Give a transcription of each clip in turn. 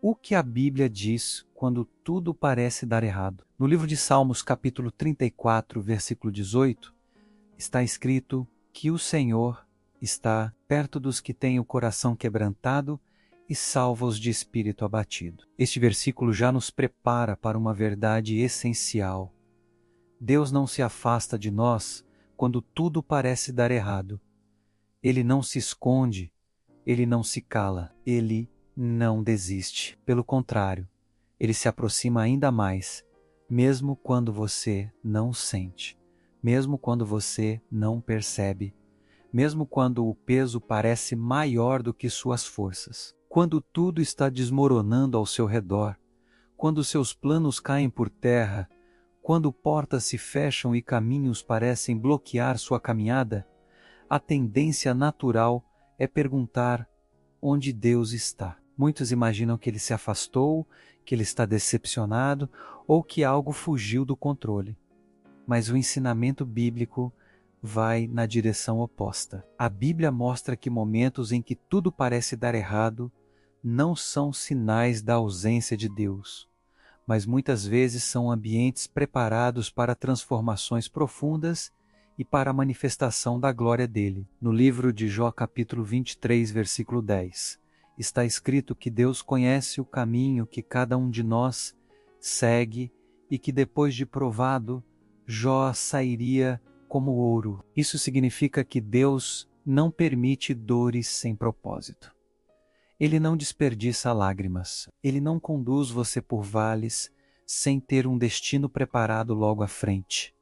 O que a Bíblia diz quando tudo parece dar errado? No livro de Salmos, capítulo 34, versículo 18, está escrito que o Senhor está perto dos que têm o coração quebrantado e salva-os de espírito abatido. Este versículo já nos prepara para uma verdade essencial. Deus não se afasta de nós quando tudo parece dar errado. Ele não se esconde, ele não se cala, ele não desiste. Pelo contrário, ele se aproxima ainda mais, mesmo quando você não sente, mesmo quando você não percebe, mesmo quando o peso parece maior do que suas forças. Quando tudo está desmoronando ao seu redor, quando seus planos caem por terra, quando portas se fecham e caminhos parecem bloquear sua caminhada, a tendência natural é perguntar onde Deus está. Muitos imaginam que ele se afastou, que ele está decepcionado ou que algo fugiu do controle. Mas o ensinamento bíblico vai na direção oposta. A Bíblia mostra que momentos em que tudo parece dar errado não são sinais da ausência de Deus, mas muitas vezes são ambientes preparados para transformações profundas e para a manifestação da glória dele. No livro de Jó, capítulo 23, versículo 10, está escrito que Deus conhece o caminho que cada um de nós segue e que depois de provado, Jó sairia como ouro. Isso significa que Deus não permite dores sem propósito. Ele não desperdiça lágrimas. Ele não conduz você por vales sem ter um destino preparado logo à frente.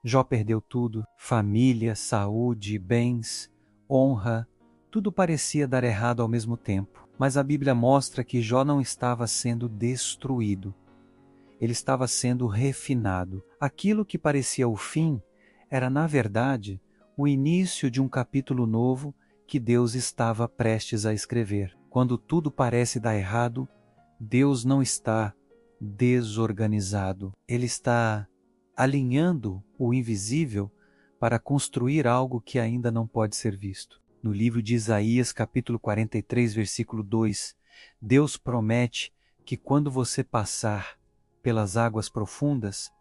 Jó perdeu tudo: família, saúde, bens, honra. Tudo parecia dar errado ao mesmo tempo. Mas a Bíblia mostra que Jó não estava sendo destruído. Ele estava sendo refinado. Aquilo que parecia o fim era, na verdade, o início de um capítulo novo que Deus estava prestes a escrever. Quando tudo parece dar errado, Deus não está desorganizado. Ele está alinhando o invisível para construir algo que ainda não pode ser visto. No livro de Isaías, capítulo 43, versículo 2, Deus promete que quando você passar pelas águas profundas,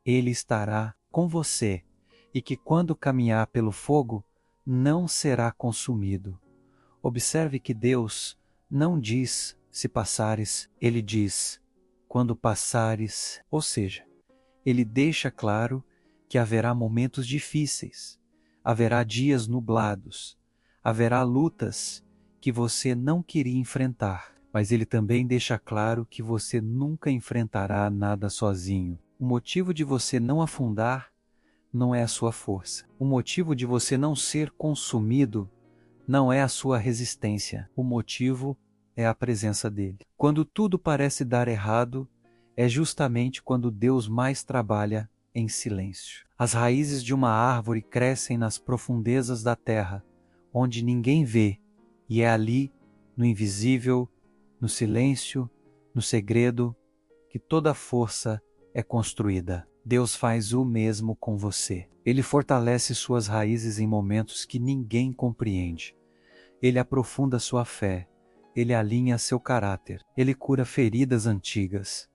Ele estará com você e que quando caminhar pelo fogo, não será consumido. Observe que Deus não diz se passares, Ele diz quando passares, ou seja, Ele deixa claro que haverá momentos difíceis, haverá dias nublados, haverá lutas que você não queria enfrentar, mas Ele também deixa claro que você nunca enfrentará nada sozinho. O motivo de você não afundar não é a sua força. O motivo de você não ser consumido não é a sua resistência. O motivo é a presença dele. Quando tudo parece dar errado, é justamente quando Deus mais trabalha em silêncio. As raízes de uma árvore crescem nas profundezas da terra, onde ninguém vê, e é ali, no invisível, no silêncio, no segredo, que toda força é construída. Deus faz o mesmo com você. Ele fortalece suas raízes em momentos que ninguém compreende. Ele aprofunda sua fé. Ele alinha seu caráter. Ele cura feridas antigas.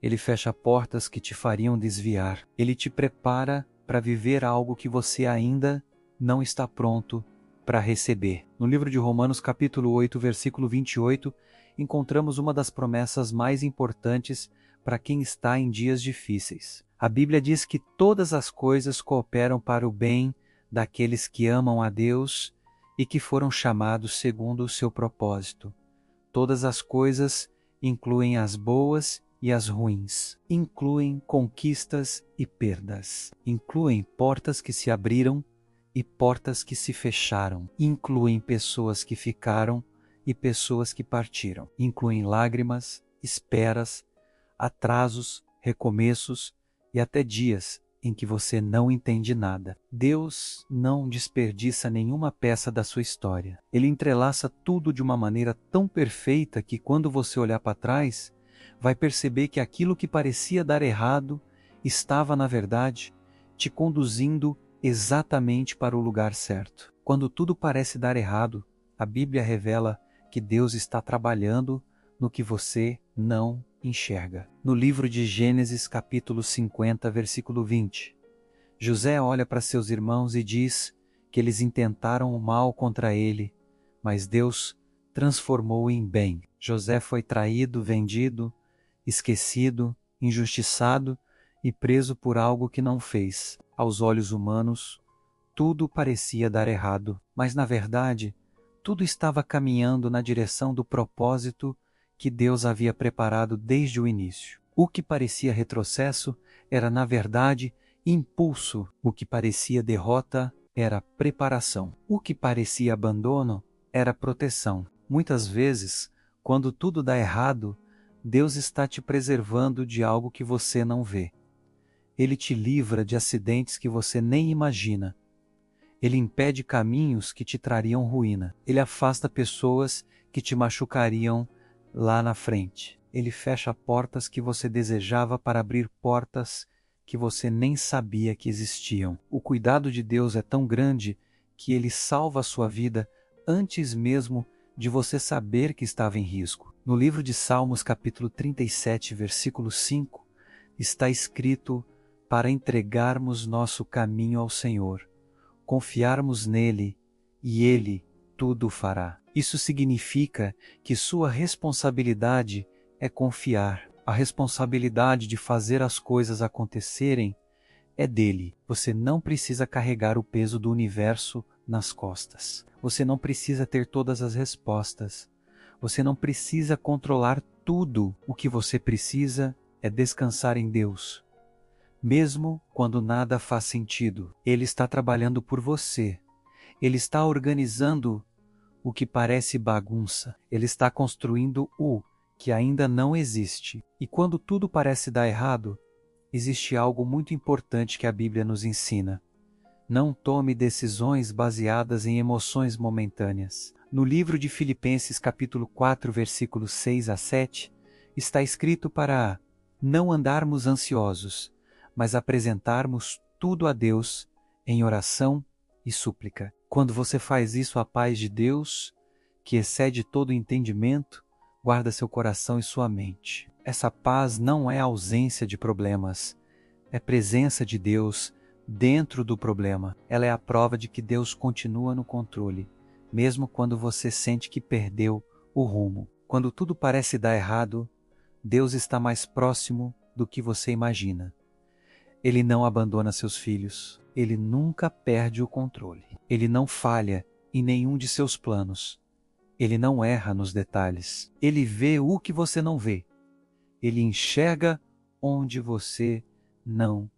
Ele fecha portas que te fariam desviar. Ele te prepara para viver algo que você ainda não está pronto para receber. No livro de Romanos, capítulo 8, versículo 28, encontramos uma das promessas mais importantes para quem está em dias difíceis. A Bíblia diz que todas as coisas cooperam para o bem daqueles que amam a Deus e que foram chamados segundo o seu propósito. Todas as coisas incluem as boas e as ruins, incluem conquistas e perdas, incluem portas que se abriram e portas que se fecharam, incluem pessoas que ficaram e pessoas que partiram, incluem lágrimas, esperas, atrasos, recomeços e até dias em que você não entende nada. Deus não desperdiça nenhuma peça da sua história. Ele entrelaça tudo de uma maneira tão perfeita que quando você olhar para trás, vai perceber que aquilo que parecia dar errado estava, na verdade, te conduzindo exatamente para o lugar certo. Quando tudo parece dar errado, a Bíblia revela que Deus está trabalhando no que você não enxerga. No livro de Gênesis, capítulo 50, versículo 20, José olha para seus irmãos e diz que eles intentaram o mal contra ele, mas Deus transformou em bem. José foi traído, vendido, esquecido, injustiçado e preso por algo que não fez. Aos olhos humanos, tudo parecia dar errado, mas na verdade, tudo estava caminhando na direção do propósito que Deus havia preparado desde o início. O que parecia retrocesso era, na verdade, impulso. O que parecia derrota era preparação. O que parecia abandono era proteção. Muitas vezes, quando tudo dá errado, Deus está te preservando de algo que você não vê. Ele te livra de acidentes que você nem imagina. Ele impede caminhos que te trariam ruína. Ele afasta pessoas que te machucariam lá na frente. Ele fecha portas que você desejava para abrir portas que você nem sabia que existiam. O cuidado de Deus é tão grande que Ele salva a sua vida antes mesmo de você saber que estava em risco. No livro de Salmos, capítulo 37, versículo 5, está escrito para entregarmos nosso caminho ao Senhor, confiarmos nele e Ele tudo fará. Isso significa que sua responsabilidade é confiar. A responsabilidade de fazer as coisas acontecerem é dele. Você não precisa carregar o peso do universo nas costas. Você não precisa ter todas as respostas. Você não precisa controlar tudo. O que você precisa é descansar em Deus. Mesmo quando nada faz sentido, Ele está trabalhando por você. Ele está organizando o que parece bagunça. Ele está construindo o que ainda não existe. E quando tudo parece dar errado, existe algo muito importante que a Bíblia nos ensina. Não tome decisões baseadas em emoções momentâneas. No livro de Filipenses, capítulo 4, versículos 6 a 7, está escrito para não andarmos ansiosos, mas apresentarmos tudo a Deus em oração e súplica. Quando você faz isso, a paz de Deus, que excede todo entendimento, guarda seu coração e sua mente. Essa paz não é ausência de problemas, é presença de Deus dentro do problema. Ela é a prova de que Deus continua no controle, mesmo quando você sente que perdeu o rumo. Quando tudo parece dar errado, Deus está mais próximo do que você imagina. Ele não abandona seus filhos. Ele nunca perde o controle. Ele não falha em nenhum de seus planos. Ele não erra nos detalhes. Ele vê o que você não vê. Ele enxerga onde você não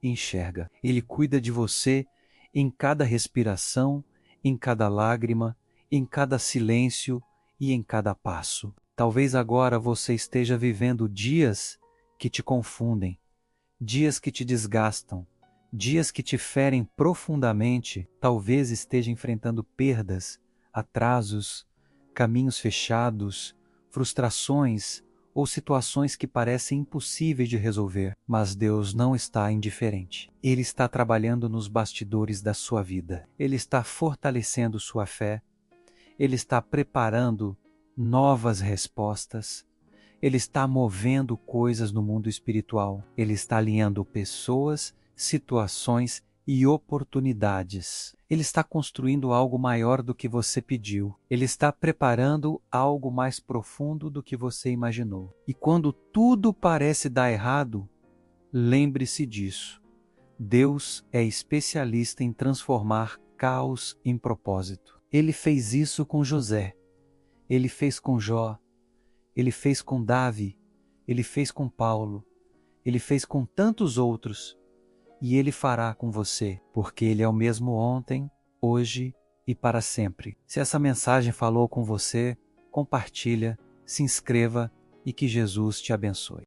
enxerga. Ele cuida de você em cada respiração, em cada lágrima, em cada silêncio e em cada passo. Talvez agora você esteja vivendo dias que te confundem, dias que te desgastam, dias que te ferem profundamente. Talvez esteja enfrentando perdas, atrasos, caminhos fechados, frustrações ou situações que parecem impossíveis de resolver. Mas Deus não está indiferente. Ele está trabalhando nos bastidores da sua vida. Ele está fortalecendo sua fé. Ele está preparando novas respostas. Ele está movendo coisas no mundo espiritual. Ele está alinhando pessoas, situações e oportunidades. Ele está construindo algo maior do que você pediu. Ele está preparando algo mais profundo do que você imaginou. E quando tudo parece dar errado, lembre-se disso. Deus é especialista em transformar caos em propósito. Ele fez isso com José. Ele fez com Jó. Ele fez com Davi. Ele fez com Paulo. Ele fez com tantos outros. E Ele fará com você, porque Ele é o mesmo ontem, hoje e para sempre. Se essa mensagem falou com você, compartilha, se inscreva e que Jesus te abençoe.